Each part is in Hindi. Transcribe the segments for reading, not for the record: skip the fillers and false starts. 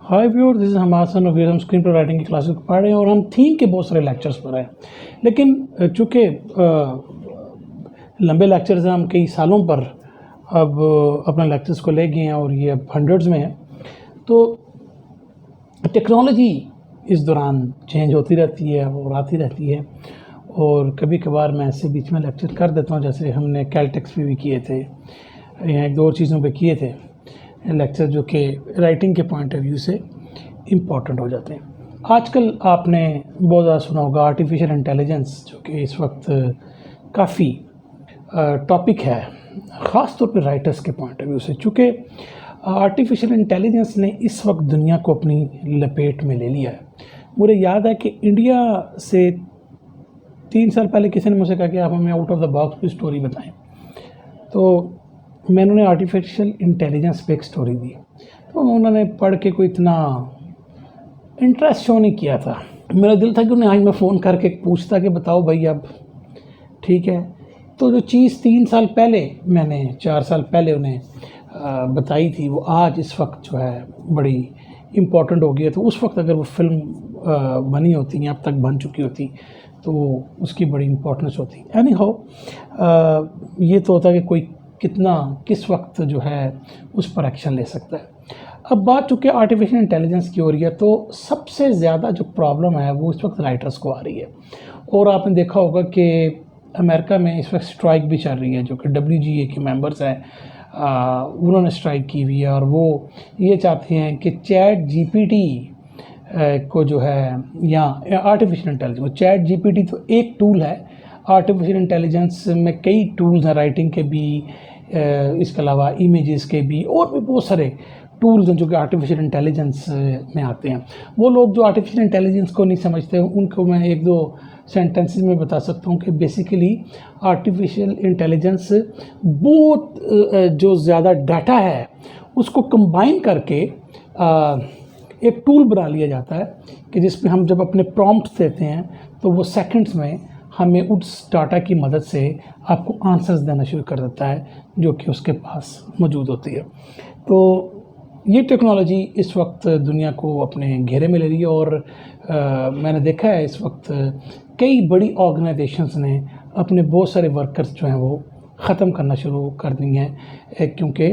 Hi viewer, this is Hamad Hasan और हम स्क्रीन प्ले राइटिंग की क्लासेस पढ़ रहे हैं और हम थीम के बहुत सारे लेक्चर्स पर हैं। लेकिन चूँकि लंबे लेक्चर्स हैं, हम कई सालों पर अब अपने लेक्चर्स को ले गए हैं और ये अब हंड्रेड्स में है। तो टेक्नोलॉजी इस दौरान चेंज होती रहती है और आती रहती है, और कभी कभार मैं ऐसे बीच में लेक्चर कर देता हूँ, जैसे हमने कैलटेक्स पे भी किए थे या एक दो और चीज़ों पे किए थे लेक्चर, जो कि राइटिंग के पॉइंट ऑफ व्यू से इम्पॉर्टेंट हो जाते हैं। आजकल आपने बहुत ज़्यादा सुना होगा आर्टिफिशियल इंटेलिजेंस, जो कि इस वक्त काफ़ी टॉपिक है, ख़ास तौर पे राइटर्स के पॉइंट ऑफ व्यू से। चूँकि आर्टिफिशियल इंटेलिजेंस ने इस वक्त दुनिया को अपनी लपेट में ले लिया है। मुझे याद है कि इंडिया से 3 साल पहले किसी ने मुझसे कहा कि आप हमें आउट ऑफ द बॉक्स की स्टोरी बताएं, तो मैंने उन्हें आर्टिफिशियल इंटेलिजेंस पे एक स्टोरी दी। तो उन्होंने पढ़ के कोई इतना इंटरेस्ट शो नहीं किया था। मेरा दिल था कि उन्हें आज मैं फ़ोन करके पूछता कि बताओ भाई, अब ठीक है। तो जो चीज़ 3 साल पहले मैंने 4 साल पहले उन्हें बताई थी, वो आज इस वक्त जो है बड़ी इम्पॉर्टेंट हो गई है। तो उस वक्त अगर वो फिल्म बनी होती या अब तक बन चुकी होती तो उसकी बड़ी इम्पोर्टेंस होती। एनी हाउ, ये तो होता है कि कोई कितना किस वक्त जो है उस पर एक्शन ले सकता है। अब बात चूँकि आर्टिफिशियल इंटेलिजेंस की हो रही है, तो सबसे ज़्यादा जो प्रॉब्लम है वो इस वक्त राइटर्स को आ रही है। और आपने देखा होगा कि अमेरिका में इस वक्त स्ट्राइक भी चल रही है, जो कि WGA के मेंबर्स हैं, उन्होंने स्ट्राइक की हुई है और वो ये चाहते हैं कि चैट GPT को जो है, या आर्टिफिशियल इंटेलिजेंस, चैट GPT तो एक टूल है, आर्टिफिशियल इंटेलिजेंस में कई टूल्स हैं, राइटिंग के भी, इसके अलावा इमेजेस के भी, और भी बहुत सारे टूल्स हैं जो कि आर्टिफिशियल इंटेलिजेंस में आते हैं। वो लोग जो आर्टिफिशियल इंटेलिजेंस को नहीं समझते, उनको मैं एक दो सेंटेंसेस में बता सकता हूँ कि बेसिकली आर्टिफिशियल इंटेलिजेंस बहुत जो ज़्यादा डाटा है उसको कंबाइन करके एक टूल बना लिया जाता है कि जिसमें हम जब अपने प्रॉम्प्ट्स देते हैं तो वो सेकंड्स में हमें उस डाटा की मदद से आपको आंसर्स देना शुरू कर देता है जो कि उसके पास मौजूद होती है। तो ये टेक्नोलॉजी इस वक्त दुनिया को अपने घेरे में ले रही है, और मैंने देखा है इस वक्त कई बड़ी ऑर्गेनाइजेशंस ने अपने बहुत सारे वर्कर्स जो हैं वो ख़त्म करना शुरू कर दिए हैं, क्योंकि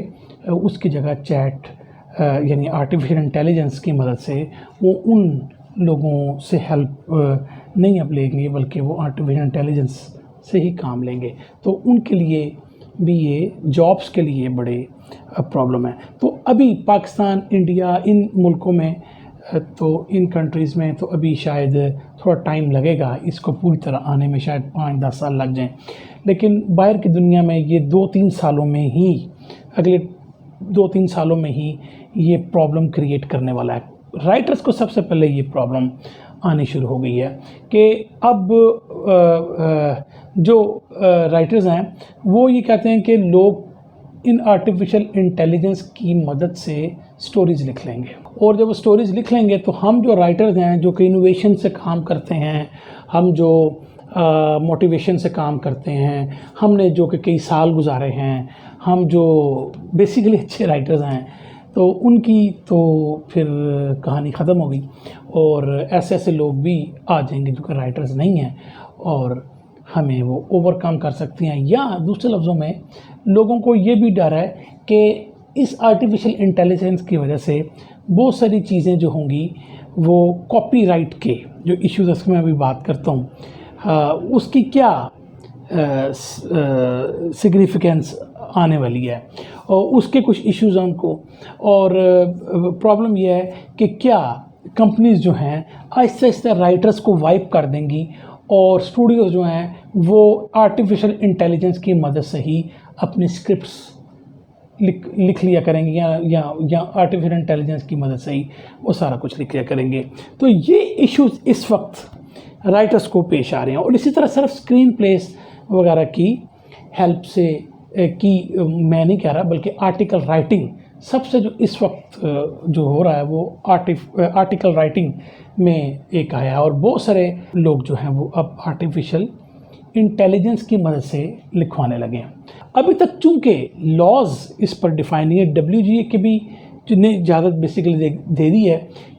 उसकी जगह चैट यानी आर्टिफिशियल इंटेलिजेंस की मदद से वो उन लोगों से हेल्प नहीं अब लेंगे, बल्कि वो आर्टिफिशियल इंटेलिजेंस से ही काम लेंगे। तो उनके लिए भी ये जॉब्स के लिए बड़े प्रॉब्लम है। तो अभी पाकिस्तान, इंडिया, इन मुल्कों में, तो इन कंट्रीज़ में तो अभी शायद थोड़ा टाइम लगेगा इसको पूरी तरह आने में, शायद 5-10 साल लग जाएं। लेकिन बाहर की दुनिया में ये 2-3 सालों में ही, अगले 2-3 सालों में ही ये प्रॉब्लम क्रिएट करने वाला है। राइटर्स को सबसे पहले ये प्रॉब्लम आनी शुरू हो गई है कि अब जो राइटर्स हैं वो ये कहते हैं कि लोग इन आर्टिफिशियल इंटेलिजेंस की मदद से स्टोरीज़ लिख लेंगे, और जब वो स्टोरीज़ लिख लेंगे तो हम जो राइटर्स हैं जो कि इनोवेशन से काम करते हैं, हम जो मोटिवेशन से काम करते हैं, हमने जो कि कई साल गुजारे हैं, हम जो बेसिकली अच्छे राइटर्स हैं, तो उनकी तो फिर कहानी ख़त्म हो गई। और ऐसे ऐसे लोग भी आ जाएंगे जो कि राइटर्स नहीं हैं, और हमें वो ओवरकम कर सकती हैं। या दूसरे लफ्ज़ों में, लोगों को ये भी डर है कि इस आर्टिफिशियल इंटेलिजेंस की वजह से बहुत सारी चीज़ें जो होंगी वो कॉपीराइट के जो इश्यूज़, उसमें अभी बात करता हूँ, उसकी क्या सिग्निफिकेंस आने वाली है, और उसके कुछ इश्यूज़ हैं उनको। और प्रॉब्लम यह है कि क्या कंपनीज़ जो हैं आहिस्ता आहिस्ता राइटर्स को वाइप कर देंगी, और स्टूडियोज़ जो हैं वो आर्टिफिशियल इंटेलिजेंस की मदद से ही अपनी स्क्रिप्ट्स लिख लिया करेंगे, या आर्टिफिशियल इंटेलिजेंस की मदद से ही वो सारा कुछ लिख लिया करेंगे। तो ये इश्यूज़ इस वक्त राइटर्स को पेश आ रहे हैं। और इसी तरह सिर्फ स्क्रीन प्लेस वगैरह की हेल्प से की मैं नहीं कह रहा, बल्कि आर्टिकल राइटिंग सबसे जो इस वक्त जो हो रहा है वो आर्टिकल राइटिंग में एक आया, और बहुत सारे लोग जो हैं वो अब आर्टिफिशियल इंटेलिजेंस की मदद से लिखवाने लगे हैं। अभी तक चूँकि लॉज इस पर डिफाइन नहीं है, WGA के भी जिन्हें इजाज़त बेसिकली दे दी है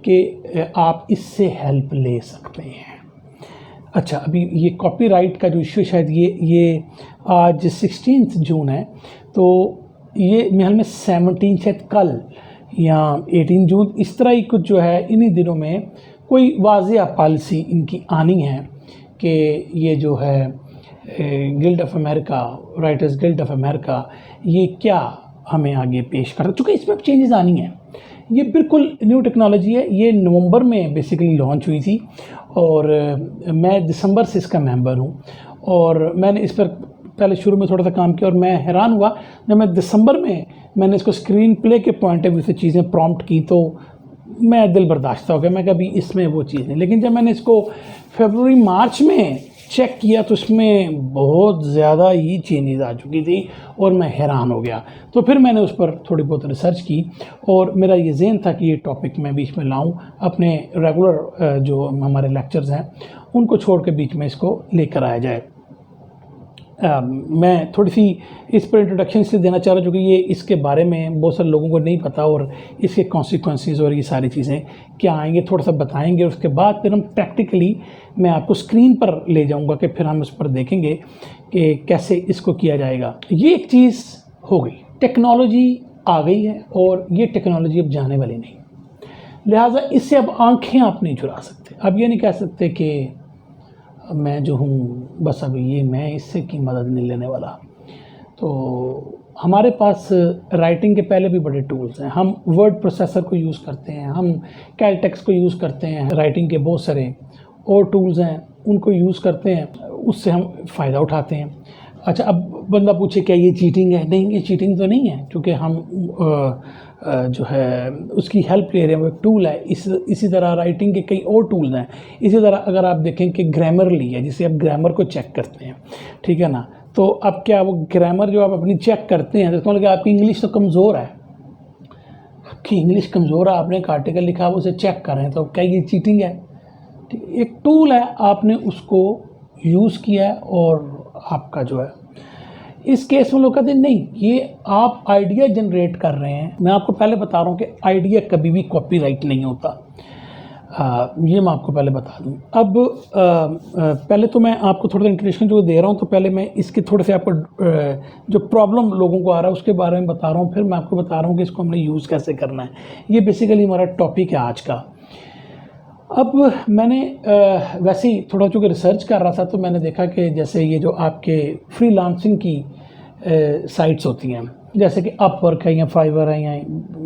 कि आप इससे हेल्प ले सकते हैं। अच्छा, अभी ये कॉपीराइट का जो इशू शायद ये आज 16 जून है, तो ये मेरे ख्याल में 17 शायद कल या 18 जून इस तरह ही कुछ जो है इन्हीं दिनों में कोई वाज़िया पॉलिसी इनकी आनी है कि ये जो है guild of America, writers guild of America, ये क्या हमें आगे पेश करता है, चूँकि इसमें चेंजेस आनी हैं। ये बिल्कुल न्यू टेक्नोलॉजी है, ये नवंबर में बेसिकली लॉन्च हुई थी और मैं दिसंबर से इसका मेंबर हूँ और मैंने इस पर पहले शुरू में थोड़ा सा काम किया और मैं हैरान हुआ जब मैं दिसंबर में मैंने इसको स्क्रीन प्ले के पॉइंट ऑफ व्यू से चीज़ें प्रॉम्प्ट की तो मैं दिल बर्दाश्त हो गया, मैं कभी इसमें वो चीज़ नहीं। लेकिन जब मैंने इसको फरवरी मार्च में चेक किया तो उसमें बहुत ज़्यादा ही चेंजेस आ चुकी थी और मैं हैरान हो गया। तो फिर मैंने उस पर थोड़ी बहुत रिसर्च की और मेरा ये ज़हन था कि ये टॉपिक मैं बीच में लाऊं, अपने रेगुलर जो हमारे लेक्चर्स हैं उनको छोड़ के बीच में इसको लेकर आया जाए। मैं थोड़ी सी इस पर इंट्रोडक्शन इसलिए देना चाह रहा हूँ क्योंकि ये इसके बारे में बहुत सारे लोगों को नहीं पता और इसके कॉन्सिक्वेंसेस और ये सारी चीज़ें क्या आएंगे थोड़ा सा बताएंगे। उसके बाद फिर हम प्रैक्टिकली मैं आपको स्क्रीन पर ले जाऊंगा कि फिर हम उस पर देखेंगे कि कैसे इसको किया जाएगा। ये एक चीज़ हो गई, टेक्नोलॉजी आ गई है और ये टेक्नोलॉजी अब जाने वाली नहीं, लिहाजा इससे अब आँखें आप नहीं चुरा सकते। अब ये नहीं कह सकते कि मैं जो हूँ बस अभी ये मैं इससे की मदद नहीं लेने वाला। तो हमारे पास राइटिंग के पहले भी बड़े टूल्स हैं, हम वर्ड प्रोसेसर को यूज़ करते हैं, हम कैलटेक्स को यूज़ करते हैं, राइटिंग के बहुत सारे और टूल्स हैं उनको यूज़ करते हैं, उससे हम फ़ायदा उठाते हैं। अच्छा, अब बंदा पूछे क्या ये चीटिंग है? नहीं, ये चीटिंग तो नहीं है क्योंकि हम जो है उसकी हेल्प ले रहे हैं, वो एक टूल है। इसी तरह राइटिंग के कई और टूल्स हैं। इसी तरह अगर आप देखें कि ग्रामरली है जिसे आप ग्रामर को चेक करते हैं, ठीक है ना, तो अब क्या वो ग्रामर जो आप अपनी चेक करते हैं तो इसका मतलब आपकी इंग्लिश तो कमज़ोर है, आपकी इंग्लिश कमज़ोर है, आपने एक आर्टिकल लिखा वो उसे चेक कर रहे हैं, तो क्या ये चीटिंग है? एक टूल है, आपने उसको यूज़ किया है और आपका जो है इस केस में लोग कहते हैं नहीं ये आप आइडिया जनरेट कर रहे हैं। मैं आपको पहले बता रहा हूँ कि आइडिया कभी भी कॉपीराइट नहीं होता, ये मैं आपको पहले बता दूँ। अब पहले तो मैं आपको थोड़ा सा इंट्रोडक्शन जो दे रहा हूँ तो पहले मैं इसके थोड़े से आपको जो प्रॉब्लम लोगों को आ रहा है उसके बारे में बता रहा हूँ, फिर मैं आपको बता रहा हूँ कि इसको हमने यूज़ कैसे करना है। ये बेसिकली हमारा टॉपिक है आज का। अब मैंने वैसे ही थोड़ा चूँकि रिसर्च कर रहा था तो मैंने देखा कि जैसे ये जो आपके फ्रीलांसिंग की साइट्स होती हैं जैसे कि अपवर्क है या फाइवर है या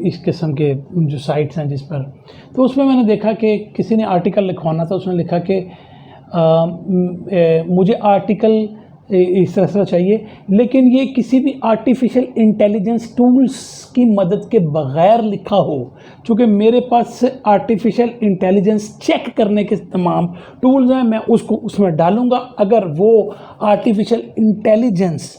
इस किस्म के जो साइट्स हैं जिस पर, तो उसमें मैंने देखा कि किसी ने आर्टिकल लिखवाना था, उसने लिखा कि मुझे आर्टिकल इस तरह से चाहिए लेकिन ये किसी भी आर्टिफिशियल इंटेलिजेंस टूल्स की मदद के बग़ैर लिखा हो, चूँकि मेरे पास आर्टिफिशियल इंटेलिजेंस चेक करने के तमाम टूल्स हैं, मैं उसको उसमें डालूँगा। अगर वो आर्टिफिशियल इंटेलिजेंस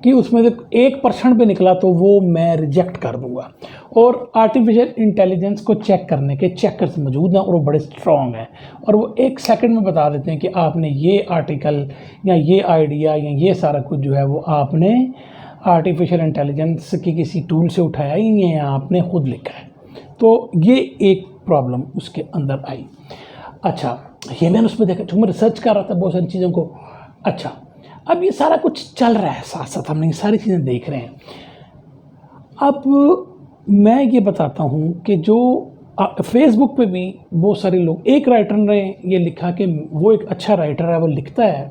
कि उसमें से 1% भी निकला तो वो मैं रिजेक्ट कर दूंगा। और आर्टिफिशियल इंटेलिजेंस को चेक करने के चेकर्स मौजूद हैं और वो बड़े स्ट्रॉन्ग हैं और वो 1 सेकंड में बता देते हैं कि आपने ये आर्टिकल या ये आइडिया या ये सारा कुछ जो है वो आपने आर्टिफिशियल इंटेलिजेंस की किसी टूल से उठाया ही या आपने खुद लिखा है। तो ये एक प्रॉब्लम उसके अंदर आई। अच्छा, ये मैंने उसमें देखा, जो मैं रिसर्च कर रहा था बहुत सारी चीज़ों को। अच्छा, अब ये सारा कुछ चल रहा है, साथ साथ हमने ये सारी चीज़ें देख रहे हैं। अब मैं ये बताता हूँ कि जो फेसबुक पे भी बहुत सारे लोग, एक राइटर ने ये लिखा कि वो एक अच्छा राइटर है, वो लिखता है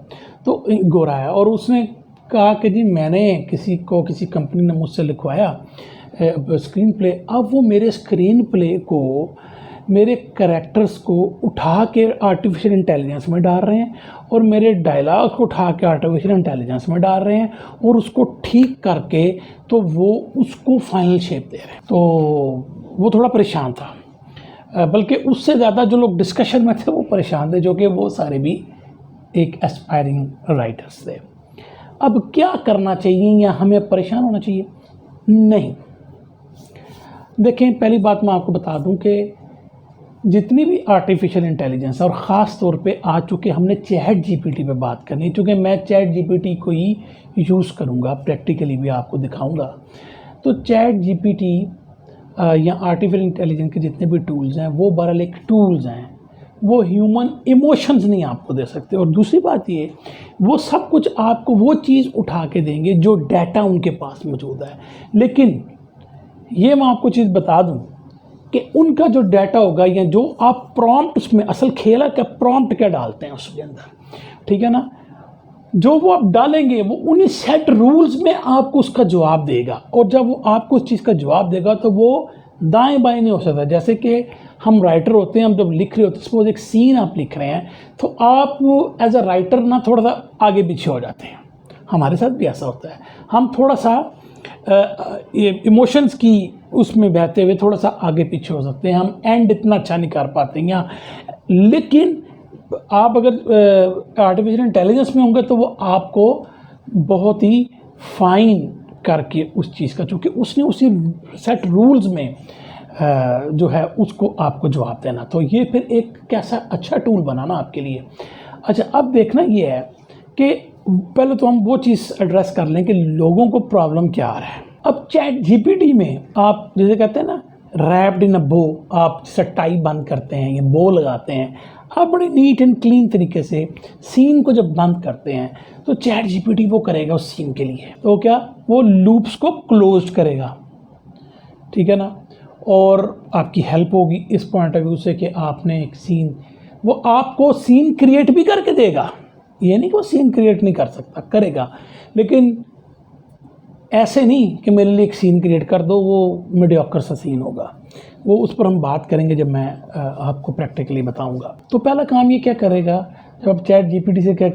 तो गोरा है, और उसने कहा कि जी मैंने किसी कंपनी ने मुझसे लिखवाया स्क्रीन प्ले, अब वो मेरे स्क्रीन प्ले को, मेरे कैरेक्टर्स को उठा के आर्टिफिशियल इंटेलिजेंस में डाल रहे हैं और मेरे डायलॉग को उठा के आर्टिफिशियल इंटेलिजेंस में डाल रहे हैं और उसको ठीक करके तो वो उसको फाइनल शेप दे रहे हैं। तो वो थोड़ा परेशान था, बल्कि उससे ज़्यादा जो लोग डिस्कशन में थे वो परेशान थे, जो कि वो सारे भी एक एस्पायरिंग राइटर्स थे। अब क्या करना चाहिए या हमें परेशान होना चाहिए? नहीं। देखें, पहली बात मैं आपको बता दूं कि जितनी भी आर्टिफिशियल इंटेलिजेंस और ख़ास तौर पे आज चूँकि हमने चैट जीपीटी पे बात करनी है, चूँकि मैं चैट जीपीटी को ही यूज़ करूँगा, प्रैक्टिकली भी आपको दिखाऊँगा। तो चैट जीपीटी या आर्टिफिशियल इंटेलिजेंस के जितने भी टूल्स हैं वो बहरहाल एक टूल्स हैं, वो ह्यूमन इमोशंस नहीं आपको दे सकते। और दूसरी बात ये, वो सब कुछ आपको वो चीज़ उठा के देंगे जो डाटा उनके पास मौजूद है। लेकिन ये मैं आपको चीज़ बता दूं कि उनका जो डाटा होगा या जो आप प्रॉम्प्ट, उसमें असल खेल है क्या, प्रॉम्प्ट क्या डालते हैं उसके अंदर, ठीक है ना, जो वो आप डालेंगे वो उन्हीं सेट रूल्स में आपको उसका जवाब देगा। और जब वो आपको उस चीज़ का जवाब देगा तो वो दाएं बाएं नहीं हो सकता। जैसे कि हम राइटर होते हैं, हम जब लिख रहे होते हैं, सपोज एक सीन आप लिख रहे हैं, तो आप एज अ राइटर ना थोड़ा सा आगे पीछे हो जाते हैं। हमारे साथ भी ऐसा होता है, हम थोड़ा सा इमोशंस की उसमें बहते हुए थोड़ा सा आगे पीछे हो सकते हैं, हम एंड इतना अच्छा नहीं कर पाते हैं यहाँ। लेकिन आप अगर आर्टिफिशियल इंटेलिजेंस में होंगे तो वो आपको बहुत ही फाइन करके उस चीज़ का, चूँकि उसने उसी सेट रूल्स में जो है उसको आपको जवाब देना। तो ये फिर एक कैसा अच्छा टूल बना ना आपके लिए। अच्छा, अब देखना ये है कि पहले तो हम वो चीज़ एड्रेस कर लें कि लोगों को प्रॉब्लम क्या आ रहा है। अब चैट जीपीटी में आप जैसे कहते हैं ना, रैप्ड इन अ बो, आप जैसे टाई बंद करते हैं या बो लगाते हैं, आप बड़े नीट एंड क्लीन तरीके से सीन को जब बंद करते हैं तो चैट जीपीटी वो करेगा उस सीन के लिए। तो क्या, वो लूप्स को क्लोज करेगा, ठीक है ना, और आपकी हेल्प होगी इस पॉइंट ऑफ व्यू से कि आपने एक सीन, वो आपको सीन क्रिएट भी करके देगा। ये नहीं कि वो सीन क्रिएट नहीं कर सकता, करेगा, लेकिन ऐसे नहीं कि मेरे लिए एक सीन क्रिएट कर दो, वो मीडियोकर सा सीन होगा। वो उस पर हम बात करेंगे जब मैं आपको प्रैक्टिकली बताऊंगा। तो पहला काम ये क्या करेगा, जब आप चैट जीपीटी से क्या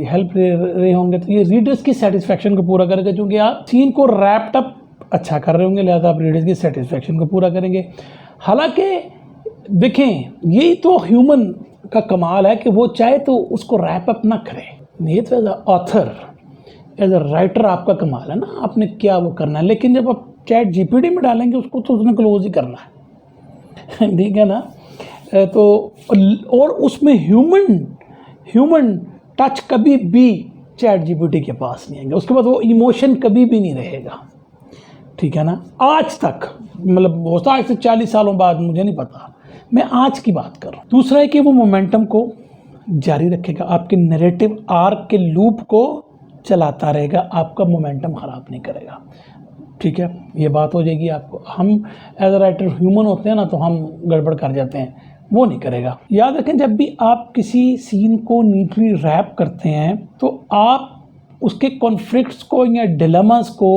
हेल्प ले रहे होंगे तो ये रीडर्स की सेटिस्फैक्शन को पूरा करेगा, क्योंकि आप सीन को रैप्ड अप अच्छा कर रहे होंगे, लिहाजा आप रीडर्स की सेटिस्फैक्शन को पूरा करेंगे। हालांकि देखें, यही तो ह्यूमन का कमाल है कि वो चाहे तो उसको रैप अप ना करे। ये तो as a author, as a writer आपका कमाल है ना, आपने क्या वो करना है। लेकिन जब आप चैट जीपीटी में डालेंगे उसको तो उसने क्लोज ही करना है ठीक है ना। तो और उसमें ह्यूमन टच कभी भी चैट जीपीटी के पास नहीं आएंगे। उसके बाद वो इमोशन कभी भी नहीं रहेगा, ठीक है ना। आज तक, मतलब हो सकता है आज से 40 सालों बाद, मुझे नहीं पता, मैं आज की बात कर रहा हूँ। दूसरा है कि वो मोमेंटम को जारी रखेगा, आपके नैरेटिव आर्क के लूप को चलाता रहेगा, आपका मोमेंटम ख़राब नहीं करेगा, ठीक है। ये बात हो जाएगी आपको। हम एज अ राइटर ह्यूमन होते हैं ना, तो हम गड़बड़ कर जाते हैं, वो नहीं करेगा। याद रखें, जब भी आप किसी सीन को नीटली रैप करते हैं तो आप उसके कॉन्फ्लिक्ट्स को या डिलेमास को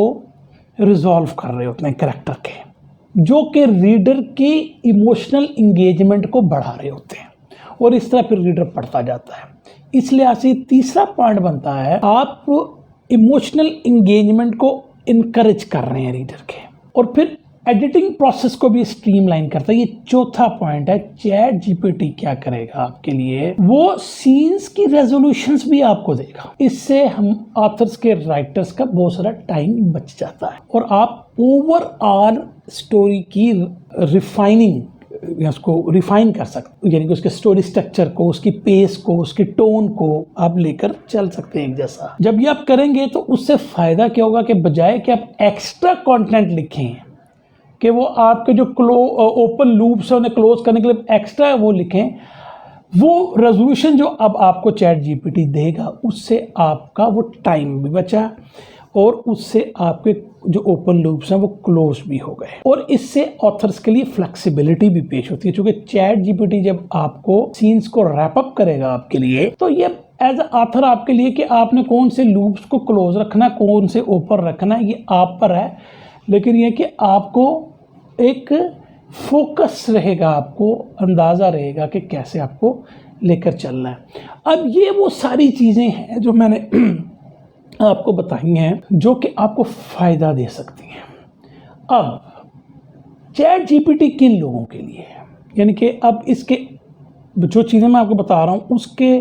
रिजॉल्व कर रहे होते हैं कैरेक्टर के, जो कि रीडर की इमोशनल इंगेजमेंट को बढ़ा रहे होते हैं, और इस तरह फिर रीडर पढ़ता जाता है। इसलिए ऐसे तीसरा पॉइंट बनता है, आप इमोशनल इंगेजमेंट को इनकरेज कर रहे हैं रीडर के, और फिर एडिटिंग प्रोसेस को भी स्ट्रीमलाइन करता है। ये चौथा पॉइंट है। चैट जीपीटी क्या करेगा आपके लिए, वो सीन्स की रेजोल्यूशंस भी आपको देगा। इससे हम ऑथर्स के, राइटर्स का बहुत सारा टाइम बच जाता है, और आप ओवरऑल स्टोरी की रिफाइनिंग, उसको रिफाइन कर सकते, यानी कि उसके स्टोरी स्ट्रक्चर को, उसकी पेस को, उसकी टोन को आप लेकर चल सकते हैं एक जैसा। जब ये आप करेंगे तो उससे फ़ायदा क्या होगा कि बजाय कि आप एक्स्ट्रा कंटेंट लिखें, कि वो आपके जो ओपन लूप्स है उन्हें क्लोज करने के लिए एक्स्ट्रा वो लिखें, वो रेजोल्यूशन जो अब आपको चैट जीपीटी देगा, उससे आपका वो टाइम भी बचा, और उससे आपके जो ओपन लूप्स हैं वो क्लोज भी हो गए। और इससे ऑथर्स के लिए फ्लेक्सिबिलिटी भी पेश होती है, क्योंकि चैट जीपीटी जब आपको सीन्स को रैप अप करेगा आपके लिए, तो ये एज ऑथर आपके लिए कि आपने कौन से लूप्स को क्लोज रखना, कौन से ओपन रखना, ये आप पर है। लेकिन ये कि आपको एक फोकस रहेगा, आपको अंदाज़ा रहेगा कि कैसे आपको लेकर चलना है। अब ये वो सारी चीज़ें हैं जो मैंने आपको बताई हैं, जो कि आपको फ़ायदा दे सकती हैं। अब चैट जीपीटी किन लोगों के लिए है, यानी कि अब इसके जो चीज़ें मैं आपको बता रहा हूँ उसके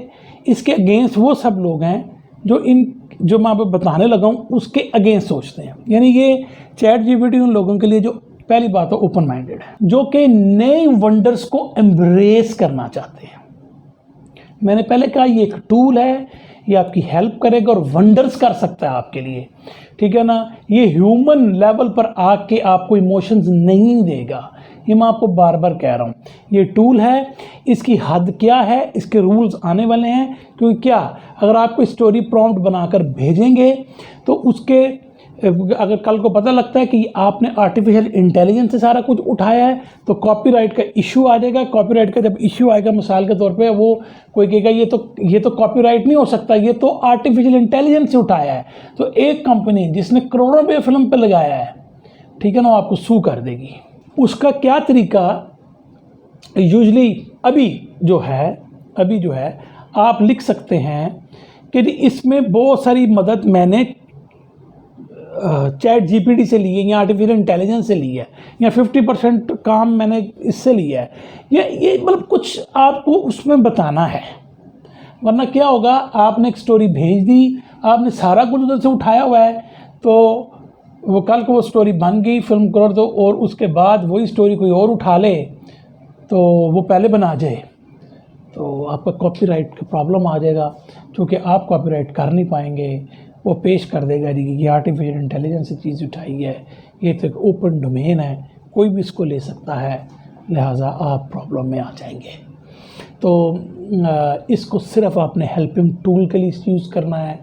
इसके अगेंस्ट वो सब लोग हैं जो मैं आपको बताने लगा हूँ उसके अगेंस्ट सोचते हैं। यानी ये चैट जीपीटी उन लोगों के लिए जो, पहली बात तो ओपन माइंडेड है, जो कि नए वंडर्स को एम्ब्रेस करना चाहते हैं। मैंने पहले कहा ये एक टूल है, ये आपकी हेल्प करेगा और वंडर्स कर सकता है आपके लिए, ठीक है ना। ये ह्यूमन लेवल पर आके आपको इमोशंस नहीं देगा, ये मैं आपको बार बार कह रहा हूँ। ये टूल है, इसकी हद क्या है, इसके रूल्स आने वाले हैं। क्योंकि क्या, अगर आपको स्टोरी प्रॉम्प्ट बनाकर भेजेंगे तो उसके अगर कल को पता लगता है कि आपने आर्टिफिशियल इंटेलिजेंस से सारा कुछ उठाया है तो कॉपीराइट का इशू आ जाएगा। कॉपीराइट का जब इशू आएगा, मिसाल के तौर पे वो कोई कहेगा ये तो कॉपीराइट नहीं हो सकता, ये तो आर्टिफिशियल इंटेलिजेंस से उठाया है, तो एक कंपनी जिसने करोड़ों रुपये फिल्म पे लगाया है, ठीक है ना, वो आपको सू कर देगी। उसका क्या तरीका, यूजली अभी जो है आप लिख सकते हैं कि इसमें बहुत सारी मदद मैंने चैट जीपीटी से ली है या आर्टिफिशियल इंटेलिजेंस से ली है, या 50% काम मैंने इससे लिया है, ये मतलब कुछ आपको उसमें बताना है। वरना क्या होगा, आपने एक स्टोरी भेज दी, आपने सारा कुछ उधर से उठाया हुआ है, तो वो कल को वो स्टोरी बन गई फिल्म कर दो और उसके बाद वही स्टोरी कोई और उठा ले तो वो पहले बना जाए, तो आपका कॉपीराइट का प्रॉब्लम आ जाएगा। क्योंकि आप कॉपीराइट कर नहीं पाएंगे, वो पेश कर देगा जी ये आर्टिफिशियल इंटेलिजेंस से चीज़ उठाई है, ये तो एक ओपन डोमेन है, कोई भी इसको ले सकता है, लिहाजा आप प्रॉब्लम में आ जाएंगे। तो इसको सिर्फ आपने हेल्पिंग टूल के लिए यूज़ करना है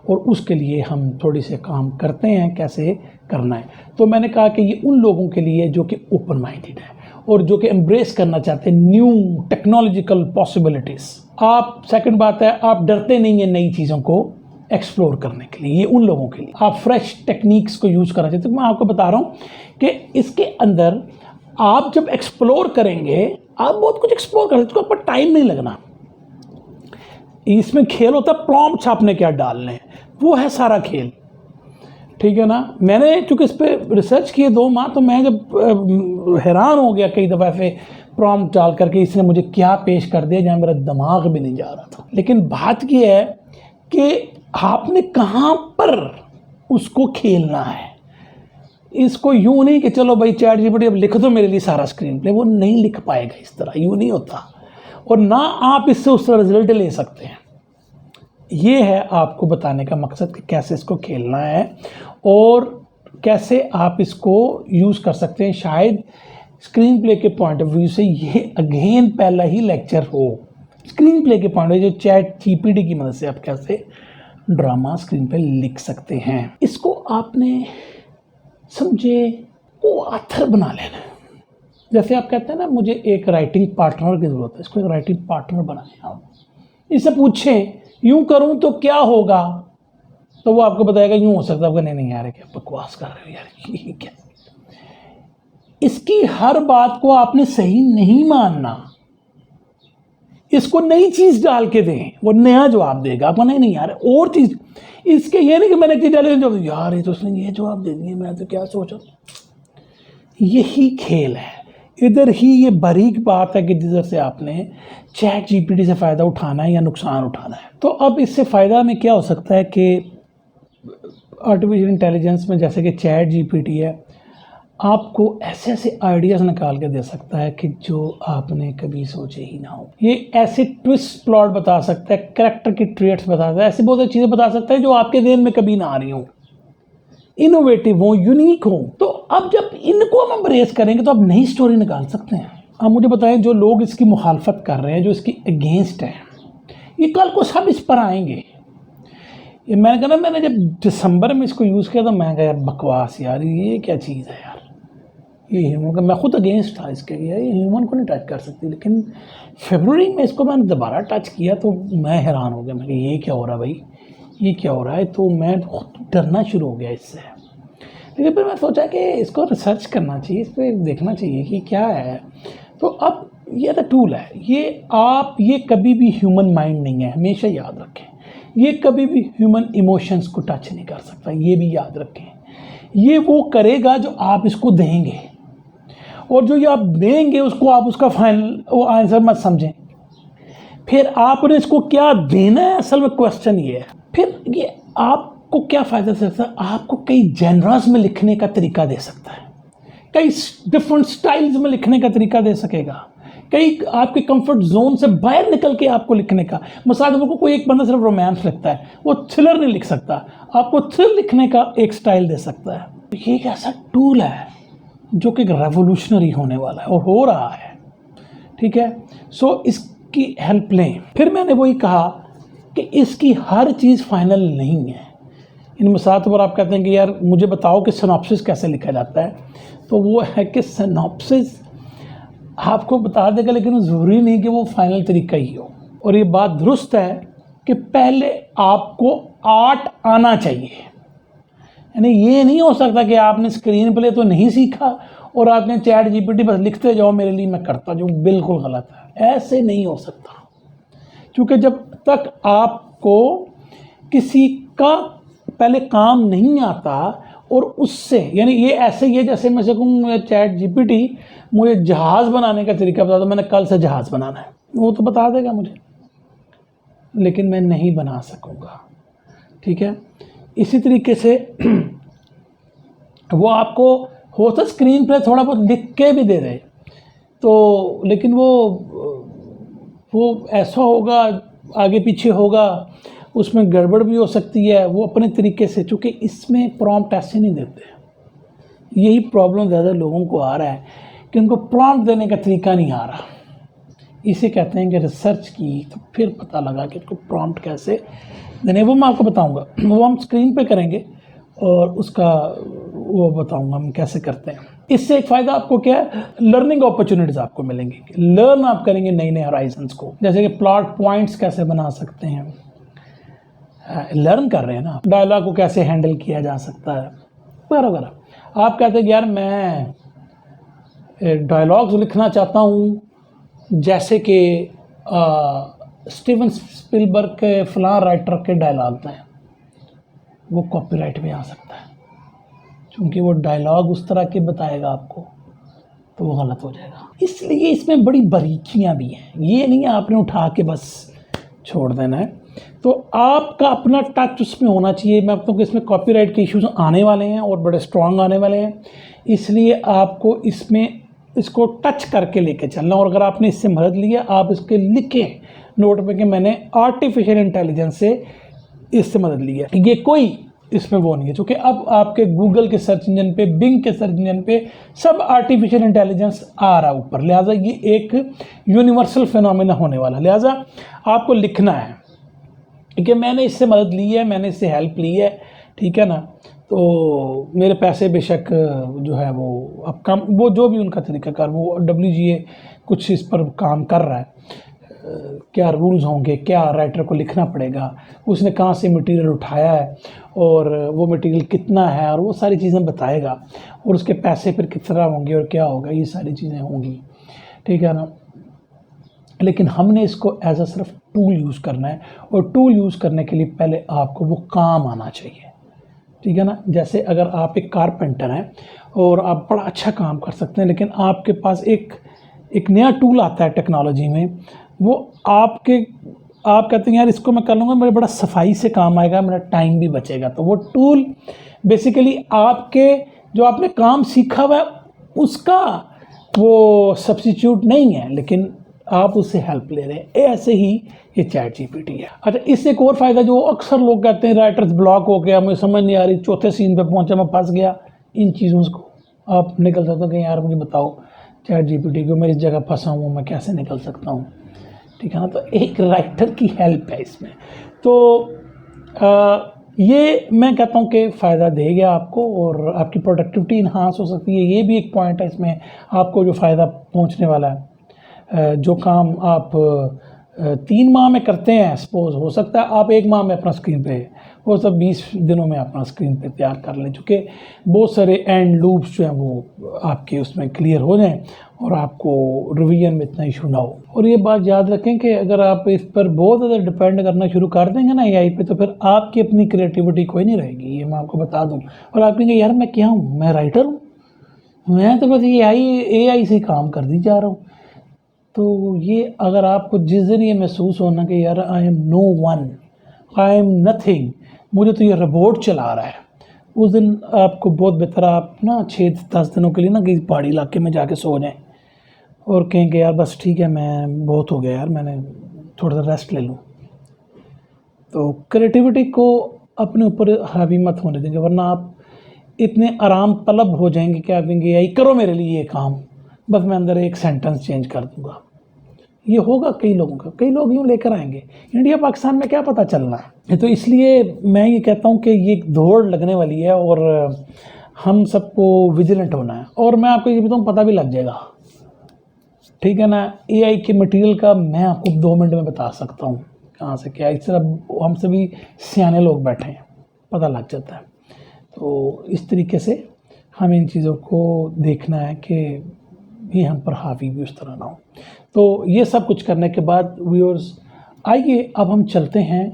और उसके लिए हम थोड़ी से काम करते हैं कैसे करना है। तो मैंने कहा कि ये उन लोगों के लिए जो कि ओपन माइंडेड है और जो कि एम्ब्रेस करना चाहते हैं न्यू टेक्नोलॉजिकल पॉसिबिलिटीज़। आप सेकंड बात है, आप डरते नहीं हैं नई चीज़ों को एक्सप्लोर करने के लिए, ये उन लोगों के लिए। आप फ्रेश टेक्निक्स को यूज़ करना चाहते हैं, तो मैं आपको बता रहा हूँ कि इसके अंदर आप जब एक्सप्लोर करेंगे, आप बहुत कुछ एक्सप्लोर कर सकते हो, आपको टाइम नहीं लगना। इसमें खेल होता है प्रॉम्प्ट्स आपने क्या डालने हैं, वो है सारा खेल, ठीक है ना। मैंने चूँकि इस पर रिसर्च किए 2 माह, तो मैं जब हैरान हो गया कई दफ़ा ऐसे प्रॉम्प्ट डाल करके इसने मुझे क्या पेश कर दिया जहाँ मेरा दिमाग भी नहीं जा रहा था। लेकिन बात ये है कि आपने कहाँ पर उसको खेलना है। इसको यूँ नहीं कि चलो भाई चैट जीपीटी अब लिख दो मेरे लिए सारा स्क्रीन प्ले, वो नहीं लिख पाएगा इस तरह, यूँ नहीं होता। और ना आप इससे उस तरह रिजल्ट ले सकते हैं। ये है आपको बताने का मकसद कि कैसे इसको खेलना है और कैसे आप इसको यूज़ कर सकते हैं। शायद स्क्रीन प्ले के पॉइंट ऑफ व्यू से ये अगेन पहला ही लेक्चर हो, स्क्रीन प्ले के पॉइंट ऑफ व्यू, जो चैट जीपीटी की मदद से आप कैसे ड्रामा स्क्रीन पे लिख सकते हैं। इसको आपने समझे वो आथर बना लेना है। जैसे आप कहते हैं ना मुझे एक राइटिंग पार्टनर की ज़रूरत है, इसको एक राइटिंग पार्टनर बनाएं। आप इससे पूछें यूँ करूँ तो क्या होगा, तो वो आपको बताएगा यूँ हो सकता है। नहीं यार क्या बकवास कर रहे हो यार, ये क्या। इसकी हर बात को आपने सही नहीं मानना, इसको नई चीज़ डाल के दें, वो नया जवाब देगा आपको। नहीं यार और चीज़, इसके ये नहीं कि मैंने चीज़ डाली जो यार ये तो उसने ये जवाब दे दिया, मैं तो क्या सोचा। यही खेल है, इधर ही ये बारीक बात है कि जिधर से आपने चैट जीपीटी से फ़ायदा उठाना है या नुकसान उठाना है। तो अब इससे फ़ायदा में क्या हो सकता है कि आर्टिफिशियल इंटेलिजेंस में जैसे कि चैट जीपीटी है, आपको ऐसे ऐसे आइडियाज़ निकाल के दे सकता है कि जो आपने कभी सोचे ही ना हो। ये ऐसे ट्विस्ट प्लॉट बता सकता है, कैरेक्टर की ट्रेट्स बता सकता है, ऐसी बहुत सारी चीज़ें बता सकता है जो आपके ज़हन में कभी ना आ रही हो, इनोवेटिव हो, यूनिक हो। तो अब जब इनको हम एम्ब्रेस करेंगे तो आप नई स्टोरी निकाल सकते हैं। अब मुझे बताएं, जो लोग इसकी मुखालफत कर रहे हैं, जो इसकी अगेंस्ट हैं, ये कल को सब इस पर आएंगे। ये मैंने कहा ना, मैंने जब दिसंबर में इसको यूज़ किया तो मैं कहा बकवास यार, ये क्या चीज़ है यार, ये ह्यूमन का, मैं खुद अगेंस्ट था इसके, ये ह्यूमन को नहीं टच कर सकती। लेकिन फरवरी में इसको मैंने दोबारा टच किया तो मैं हैरान हो गया। मैं ये क्या हो रहा है भाई, ये क्या हो रहा है। तो मैं खुद डरना शुरू हो गया इससे। लेकिन फिर मैं सोचा कि इसको रिसर्च करना चाहिए, इस पर देखना चाहिए कि क्या है। तो अब ये तो टूल है, ये कभी भी ह्यूमन माइंड नहीं है, हमेशा याद रखें। ये कभी भी ह्यूमन इमोशंस को टच नहीं कर सकता, ये भी याद रखें। ये वो करेगा जो आप इसको देंगे, और जो ये आप देंगे उसको आप उसका फाइनल वो आंसर मत समझें। फिर आपने इसको क्या देना है, असल में क्वेश्चन ये है। फिर ये आपको क्या फ़ायदा दे सकता है, आपको कई जेनरास में लिखने का तरीका दे सकता है, कई डिफरेंट स्टाइल्स में लिखने का तरीका दे सकेगा कई आपके कंफर्ट जोन से बाहर निकल के आपको लिखने का। मिसाल को कोई एक बंदा सिर्फ रोमांस लिखता है, वो थ्रिलर नहीं लिख सकता, आपको थ्रिल लिखने का एक स्टाइल दे सकता है। ये एक ऐसा टूल है जो कि रेवोल्यूशनरी होने वाला है और हो रहा है, ठीक है। सो इसकी हेल्प लें। फिर मैंने वही कहा कि इसकी हर चीज़ फाइनल नहीं है। इन मिसाल पर आप कहते हैं कि यार मुझे बताओ कि सिनॉप्सिस कैसे लिखा जाता है, तो वो है कि सिनॉप्सिस आपको बता देगा, लेकिन ज़रूरी नहीं कि वो फाइनल तरीका ही हो। और ये बात दुरुस्त है कि पहले आपको आर्ट आना चाहिए, यानी ये नहीं हो सकता कि आपने स्क्रीन प्ले तो नहीं सीखा और आपने चैट जीपीटी बस लिखते जाओ मेरे लिए मैं करता जाऊँ, बिल्कुल गलत है। ऐसे नहीं हो सकता, क्योंकि जब तक आपको किसी का पहले काम नहीं आता और उससे, यानी ये ऐसे ही है जैसे मैं से कहूँ चैट जीपीटी मुझे जहाज़ बनाने का तरीका बता दो, मैंने कल से जहाज़ बनाना है, वो तो बता देगा मुझे, लेकिन मैं नहीं बना सकूँगा, ठीक है। इसी तरीके से वो आपको होता स्क्रीन पे थोड़ा बहुत लिख के भी दे रहे तो, लेकिन वो ऐसा होगा, आगे पीछे होगा, उसमें गड़बड़ भी हो सकती है, वो अपने तरीके से, चूँकि इसमें प्रॉम्प्ट ऐसे नहीं देते। यही प्रॉब्लम ज़्यादा लोगों को आ रहा है कि उनको प्रॉम्प्ट देने का तरीका नहीं आ रहा। इसे कहते हैं कि रिसर्च की तो फिर पता लगा कि उसको प्रॉम्प्ट कैसे देने, वो मैं आपको बताऊंगा, वो हम स्क्रीन पे करेंगे और उसका वो बताऊंगा हम कैसे करते हैं। इससे एक फ़ायदा आपको क्या है, लर्निंग अपॉर्चुनिटीज़ आपको मिलेंगी, लर्न आप करेंगे नए नए हॉराइजन्स को, जैसे कि प्लॉट पॉइंट्स कैसे बना सकते हैं, लर्न कर रहे हैं ना, डायलॉग को कैसे हैंडल किया जा सकता है वगैरह वगैरह। आप कहते हैं यार मैं डायलॉग्स लिखना चाहता हूँ जैसे कि स्टीवन स्पिलबर्ग के फलां राइटर के डायलॉग हैं, वो कॉपीराइट में आ सकता है, क्योंकि वो डायलॉग उस तरह के बताएगा आपको, तो वो गलत हो जाएगा। इसलिए इसमें बड़ी बारीकियां भी हैं, ये नहीं है आपने उठा के बस छोड़ देना है, तो आपका अपना टच उसमें होना चाहिए। मैं आपको इसमें कॉपीराइट के इश्यूज आने वाले हैं और बड़े स्ट्रॉन्ग आने वाले हैं, इसलिए आपको इसमें इसको टच करके लेके चलना। और अगर आपने इससे मदद ली है, आप इसके लिखें नोट पे कि मैंने आर्टिफिशियल इंटेलिजेंस से इससे मदद ली है। ये कोई इसमें वो नहीं है, क्योंकि अब आपके गूगल के सर्च इंजन पे, बिंग के सर्च इंजन पे सब आर्टिफिशियल इंटेलिजेंस आ रहा है ऊपर, लिहाजा ये एक यूनिवर्सल फिनोमेना होने वाला। लिहाजा आपको लिखना है कि मैंने इससे मदद ली है, मैंने इससे हेल्प ली है, ठीक है ना, तो मेरे पैसे बेशक जो है वो अब कम, वो जो भी उनका तरीकाकार, वो WGA कुछ इस पर काम कर रहा है, क्या रूल्स होंगे, क्या राइटर को लिखना पड़ेगा, उसने कहाँ से मटेरियल उठाया है और वो मटेरियल कितना है, और वो सारी चीज़ें बताएगा, और उसके पैसे फिर किस तरह होंगे और क्या होगा, ये सारी चीज़ें होंगी, ठीक है ना। लेकिन हमने इसको एज अ सिर्फ टूल यूज़ करना है, और टूल यूज़ करने के लिए पहले आपको वो काम आना चाहिए, ठीक है ना। जैसे अगर आप एक कारपेंटर हैं और आप बड़ा अच्छा काम कर सकते हैं, लेकिन आपके पास एक नया टूल आता है टेक्नोलॉजी में, वो आप कहते हैं यार इसको मैं कर लूँगा, मेरे बड़ा सफाई से काम आएगा, मेरा टाइम भी बचेगा, तो वो टूल बेसिकली आपके जो आपने काम सीखा हुआ है उसका वो सब्स्टिट्यूट नहीं है, लेकिन आप उससे हेल्प ले रहे हैं। ऐसे ही ये चैट जीपीटी है। अच्छा, इससे एक और फ़ायदा जो अक्सर लोग कहते हैं राइटर्स ब्लॉक हो गया, मुझे समझ नहीं आ रही, चौथे सीन पे पहुंचा, मैं फंस गया, इन चीज़ों को आप निकल सकते हो कि यार मुझे बताओ चैट जीपीटी को, मैं इस जगह फंसा हूँ, मैं कैसे निकल सकता हूँ, ठीक है ना। तो एक राइटर की हेल्प है इसमें, तो ये मैं कहता हूँ कि फ़ायदा देगा आपको और आपकी प्रोडक्टिविटी इन्हांस हो सकती है। ये भी एक पॉइंट है इसमें आपको जो फ़ायदा पहुँचने वाला है। जो काम आप 3 माह में करते हैं, सपोज हो सकता है आप 1 माह में अपना स्क्रीन पे, वो सब 20 दिनों में अपना स्क्रीन पे तैयार कर लें, चूँकि बहुत सारे एंड लूप्स जो हैं वो आपके उसमें क्लियर हो जाएं और आपको रिवीजन में इतना इशू ना हो। और ये बात याद रखें कि अगर आप इस पर बहुत ज़्यादा डिपेंड करना शुरू कर देंगे ना AI पे, तो फिर आपकी अपनी क्रिएटिविटी कोई नहीं रहेगी, ये मैं आपको बता दूँ। और आप कहेंगे यार मैं क्या हूँ, मैं राइटर हूँ, मैं तो बस AI से काम कर दी जा रहा हूँ। तो ये अगर आपको जिस दिन ये महसूस होना कि यार I am no one, I am nothing, मुझे तो ये रोबोट चला रहा है, उस दिन आपको बहुत बेहतर आप ना 6-10 दिनों के लिए ना किसी पहाड़ी इलाके में जाके सो जाएं और कहेंगे यार बस ठीक है, मैं बहुत हो गया यार, मैंने थोड़ा सा रेस्ट ले लूँ। तो क्रिएटिविटी को अपने ऊपर हावी मत होने देंगे, वरना आप इतने आराम तलब हो जाएंगे कि आप कहेंगे एआई करो मेरे लिए ये काम, बस मैं अंदर एक सेंटेंस चेंज कर दूंगा। ये होगा कई लोगों का, कई लोग यूँ लेकर आएंगे। इंडिया पाकिस्तान में क्या पता चलना है। तो इसलिए मैं ये कहता हूँ कि ये दौड़ लगने वाली है और हम सबको विजिलेंट होना है। और मैं आपको ये बताऊँ, पता भी लग जाएगा, ठीक है ना। एआई के मटेरियल का मैं आपको 2 मिनट में बता सकता हूँ कहाँ से क्या। इस तरह हम सभी सियाने लोग बैठे हैं, पता लग जाता है। तो इस तरीके से हमें इन चीज़ों को देखना है कि ये हम पर हावी भी उस तरह ना हो। तो ये सब कुछ करने के बाद व्यूअर्स, आइए अब हम चलते हैं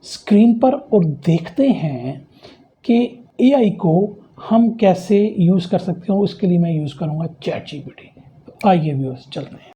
स्क्रीन पर और देखते हैं कि एआई को हम कैसे यूज़ कर सकते हैं। उसके लिए मैं यूज़ करूँगा चैट जीपीटी। तो आइए व्यूअर्स चलते हैं।